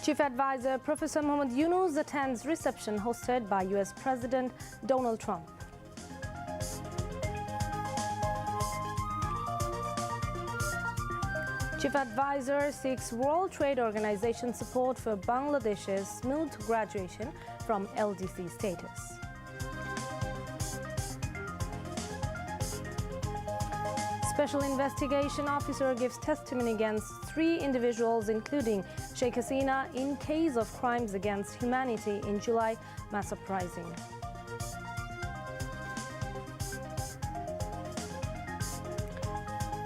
Chief Advisor Professor Mohammad Yunus attends reception hosted by US President Donald Trump. Chief Advisor seeks World Trade Organization support for Bangladesh's smooth graduation from LDC status. Special investigation officer gives testimony against 3 individuals, including Sheikh Hasina, in case of crimes against humanity in July mass uprising.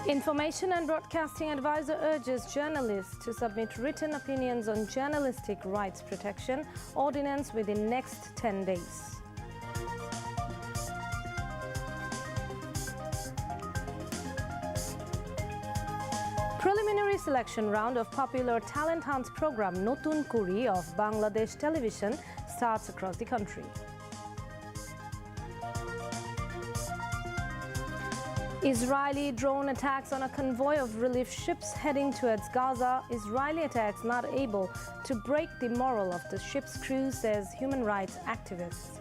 Information and Broadcasting Advisor urges journalists to submit written opinions on journalistic rights protection ordinance within next 10 days. Preliminary selection round of popular talent hunt program Notun Kuri of Bangladesh Television starts across the country. Israeli drone attacks on a convoy of relief ships heading towards Gaza. Israeli attacks not able to break the morale of the ship's crew, says human rights activists.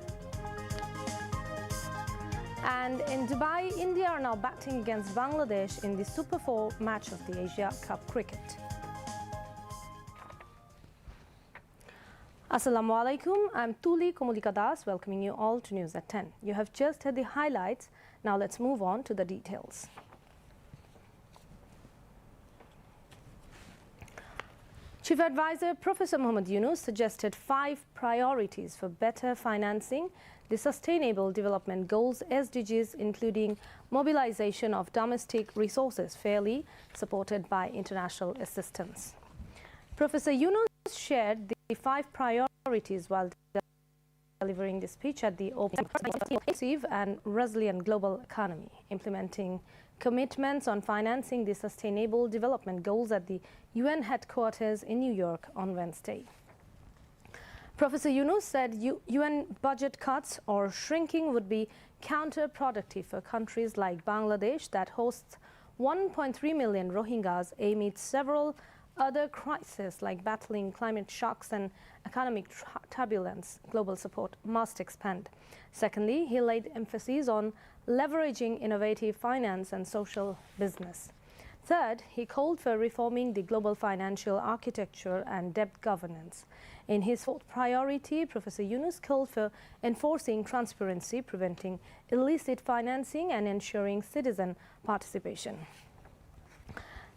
And in Dubai, India are now batting against Bangladesh in the Super 4 match of the Asia Cup cricket. Assalamu alaikum, I'm Tuli Komulika Das, welcoming you all to News at 10. You have just heard the highlights, now let's move on to the details. Chief Advisor Professor Mohammad Yunus suggested 5 priorities for better financing the Sustainable Development Goals SDGs, including mobilization of domestic resources fairly supported by international assistance. Professor Yunus shared the 5 priorities while delivering the speech at the opening inclusive and resilient global economy, implementing commitments on financing the Sustainable Development Goals at the UN headquarters in New York on Wednesday. Professor Yunus said UN budget cuts or shrinking would be counterproductive for countries like Bangladesh that hosts 1.3 million Rohingyas amid several other crises like battling climate shocks and economic turbulence. Global support must expand. Secondly, he laid emphasis on leveraging innovative finance and social business. Third, he called for reforming the global financial architecture and debt governance. In his 4th priority, Professor Yunus called for enforcing transparency, preventing illicit financing, and ensuring citizen participation.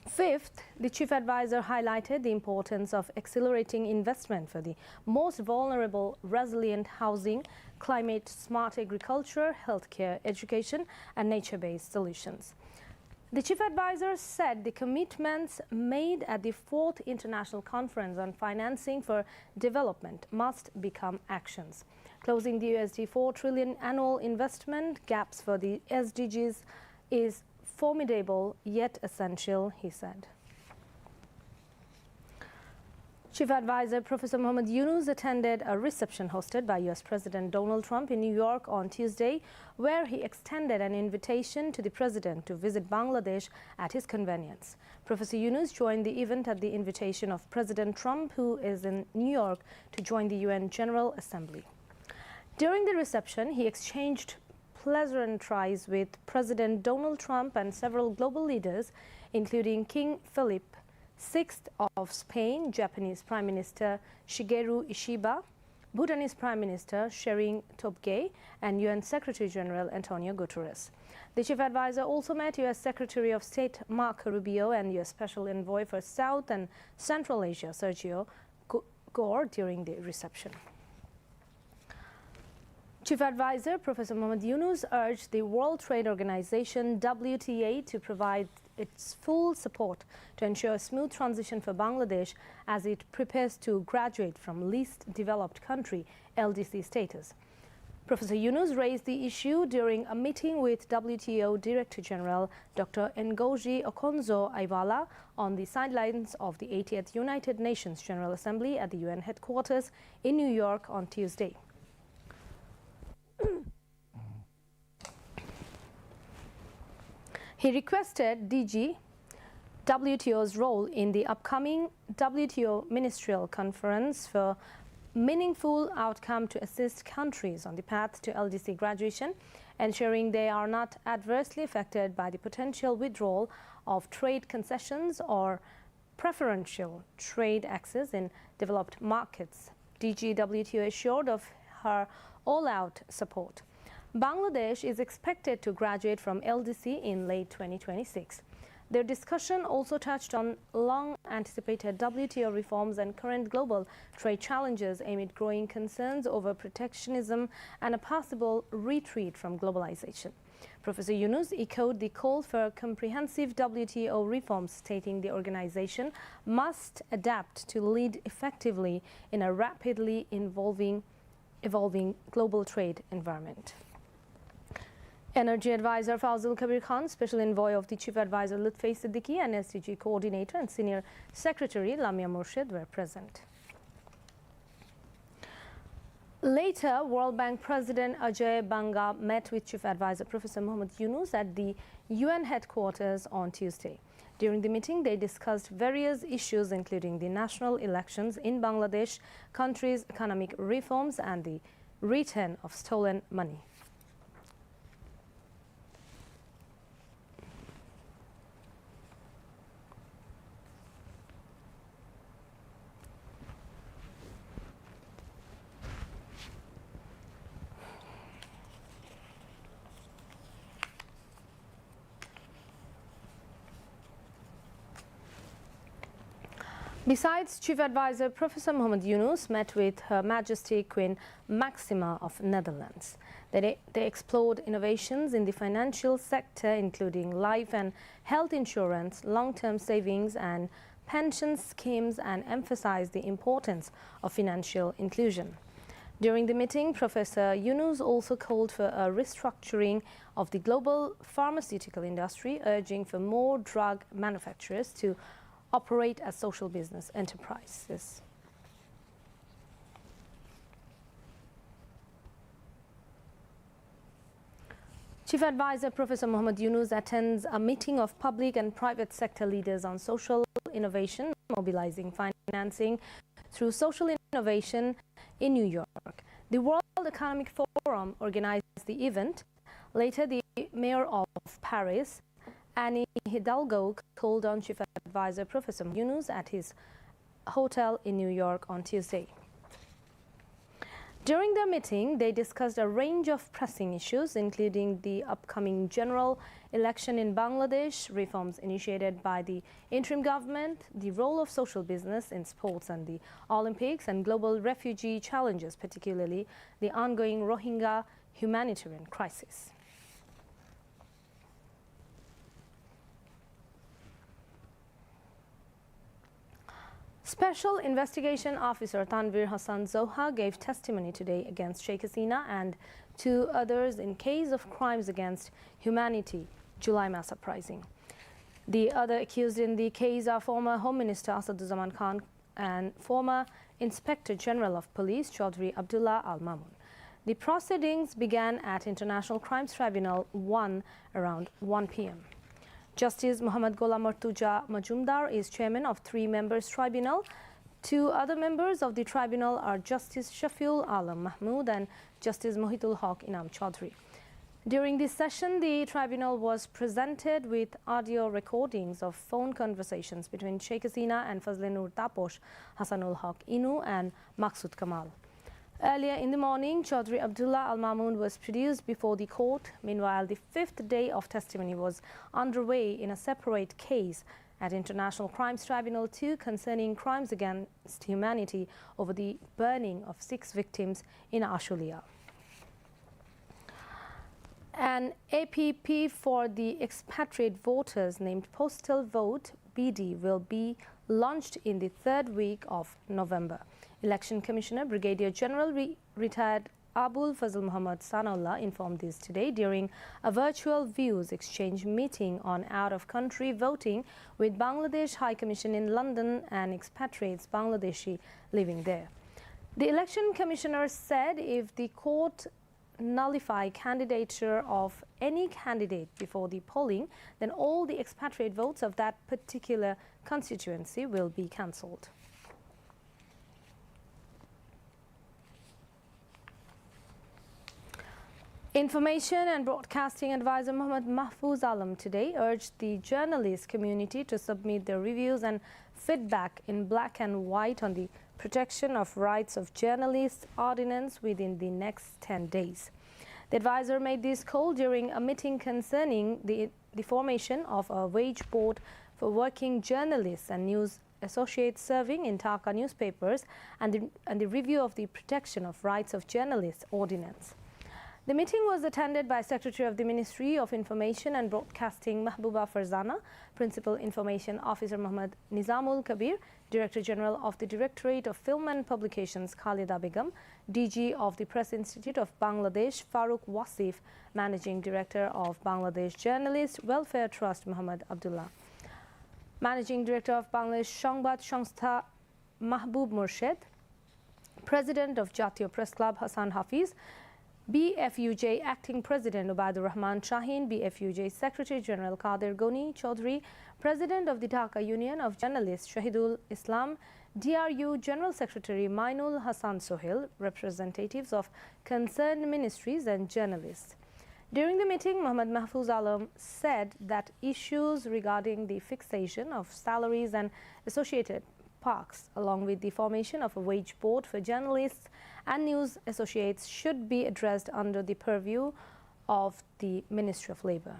5th, the Chief Advisor highlighted the importance of accelerating investment for the most vulnerable, resilient housing, climate-smart agriculture, healthcare, education, and nature-based solutions. The Chief Advisor said the commitments made at the 4th International Conference on Financing for Development must become actions. Closing the USD 4 trillion annual investment gaps for the SDGs is formidable yet essential, he said. Chief Advisor Professor Mohammad Yunus attended a reception hosted by US President Donald Trump in New York on Tuesday, where he extended an invitation to the president to visit Bangladesh at his convenience. Professor Yunus joined the event at the invitation of President Trump, who is in New York to join the UN General Assembly. During the reception, he exchanged pleasantries with President Donald Trump and several global leaders, including King Philip VI of Spain, Japanese Prime Minister Shigeru Ishiba, Bhutanese Prime Minister Tshering Tobgay, and UN Secretary General Antonio Guterres. The Chief Advisor also met US Secretary of State Marco Rubio and US Special Envoy for South and Central Asia Sergio Gore during the reception. Chief Advisor Professor Mohammad Yunus urged the World Trade Organization WTA to provide its full support to ensure a smooth transition for Bangladesh as it prepares to graduate from least developed country LDC status. Professor Yunus raised the issue during a meeting with WTO Director General Dr. Ngozi Okonjo-Iweala on the sidelines of the 80th United Nations General Assembly at the UN headquarters in New York on Tuesday. He requested DG WTO's role in the upcoming WTO Ministerial Conference for meaningful outcome to assist countries on the path to LDC graduation, ensuring they are not adversely affected by the potential withdrawal of trade concessions or preferential trade access in developed markets. DG WTO assured of her all-out support. Bangladesh is expected to graduate from LDC in late 2026. Their discussion also touched on long-anticipated WTO reforms and current global trade challenges amid growing concerns over protectionism and a possible retreat from globalization. Professor Yunus echoed the call for comprehensive WTO reforms, stating the organization must adapt to lead effectively in a rapidly evolving global trade environment. Energy Advisor Fazil Kabir Khan, Special Envoy of the Chief Advisor Lutfi Siddiqui, and SDG Coordinator and Senior Secretary Lamia Murshid were present. Later, World Bank President Ajay Banga met with Chief Advisor Professor Mohammad Yunus at the UN headquarters on Tuesday. During the meeting, they discussed various issues including the national elections in Bangladesh, country's economic reforms, and the return of stolen money. Besides, Chief Advisor Professor Mohammad Yunus met with Her Majesty Queen Maxima of Netherlands. They explored innovations in the financial sector, including life and health insurance, long-term savings and pension schemes, and emphasized the importance of financial inclusion. During the meeting, Professor Yunus also called for a restructuring of the global pharmaceutical industry, urging for more drug manufacturers to operate as social business enterprises. Chief Advisor Professor Mohammad Yunus attends a meeting of public and private sector leaders on social innovation, mobilizing financing through social innovation in New York. The World Economic Forum organized the event. Later, the Mayor of Paris, Annie Hidalgo, called on Chief Advisor Professor Yunus at his hotel in New York on Tuesday. During their meeting, they discussed a range of pressing issues, including the upcoming general election in Bangladesh, reforms initiated by the interim government, the role of social business in sports and the Olympics, and global refugee challenges, particularly the ongoing Rohingya humanitarian crisis. Special Investigation Officer Tanvir Hassan Zoha gave testimony today against Sheikh Hasina and 2 others in case of crimes against humanity, July mass uprising. The other accused in the case are former Home Minister Asaduzzaman Khan and former Inspector General of Police Chaudhry Abdullah Al Mamun. The proceedings began at International Crimes Tribunal 1 around 1 p.m. Justice Muhammad Gholam Murtuja Majumdar is chairman of 3 members tribunal. 2 other members of the tribunal are Justice Shafiul Alam Mahmood and Justice Mohitul Haq Inam Chaudhry. During this session, the tribunal was presented with audio recordings of phone conversations between Sheikh Hasina and Fazle-Nur Taposh, Hasanul Haq Inu and Maksud Kamal. Earlier in the morning, Chaudhry Abdullah Al Mamun was produced before the court. Meanwhile, the 5th day of testimony was underway in a separate case at International Crimes Tribunal 2 concerning crimes against humanity over the burning of 6 victims in Ashulia. An APP for the expatriate voters named Postal Vote BD will be launched in the 3rd week of November. Election Commissioner Brigadier General retired Abul Fazl Muhammad Sanaullah informed this today during a virtual views exchange meeting on out-of-country voting with Bangladesh High Commission in London and expatriates Bangladeshi living there. The Election Commissioner said if the court nullify candidature of any candidate before the polling, then all the expatriate votes of that particular constituency will be cancelled. Information and Broadcasting Advisor Mohammad Mahfouz Alam today urged the journalist community to submit their reviews and feedback in black and white on the protection of rights of journalists ordinance within the next 10 days. The advisor made this call during a meeting concerning the formation of a wage board for working journalists and news associates serving in Dhaka newspapers and the review of the protection of rights of journalists ordinance. The meeting was attended by Secretary of the Ministry of Information and Broadcasting Mahbooba Farzana, Principal Information Officer Muhammad Nizamul Kabir, Director General of the Directorate of Film and Publications Khalida Begum, DG of the Press Institute of Bangladesh Farooq Wasif, Managing Director of Bangladesh Journalist Welfare Trust Muhammad Abdullah, Managing Director of Bangladesh Shongbad Shongstha Mahbub Murshed, President of Jatiyo Press Club Hassan Hafiz, BFUJ Acting President Ubaidur Rahman Shaheen, BFUJ Secretary General Kader Goni Chaudhry, President of the Dhaka Union of Journalists Shahidul Islam, DRU General Secretary Mainul Hassan Sohail, representatives of concerned ministries and journalists. During the meeting, Mohammad Mahfouz Alam said that issues regarding the fixation of salaries and associated parks, along with the formation of a wage board for journalists and news associates, should be addressed under the purview of the Ministry of Labour.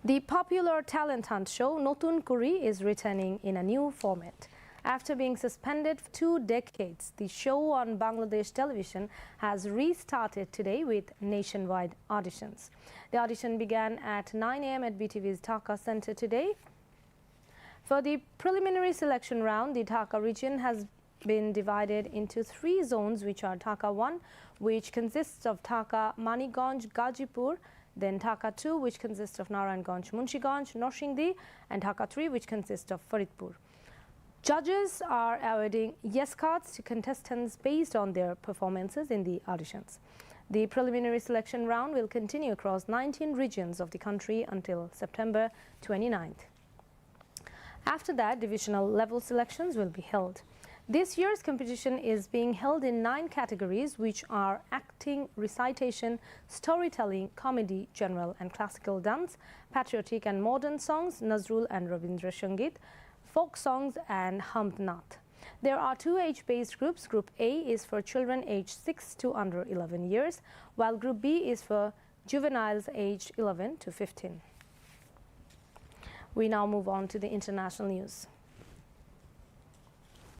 The popular talent hunt show Notun Kuri is returning in a new format. After being suspended for 2 decades, the show on Bangladesh television has restarted today with nationwide auditions. The audition began at 9 a.m. at BTV's Dhaka Centre today. For the preliminary selection round, the Dhaka region has been divided into 3 zones, which are Dhaka 1, which consists of Dhaka, Maniganj, Gajipur, then Dhaka 2, which consists of Narayanganj, Munshiganj, Noshingdi, and Dhaka 3, which consists of Faridpur. Judges are awarding yes cards to contestants based on their performances in the auditions. The preliminary selection round will continue across 19 regions of the country until September 29th. After that, divisional level selections will be held. This year's competition is being held in 9 categories, which are acting, recitation, storytelling, comedy, general and classical dance, patriotic and modern songs, Nazrul and Rabindra Sangeet, folk songs and Hamd Naat. There are 2 age-based groups. Group A is for children aged 6 to under 11 years, while Group B is for juveniles aged 11 to 15. We now move on to the international news.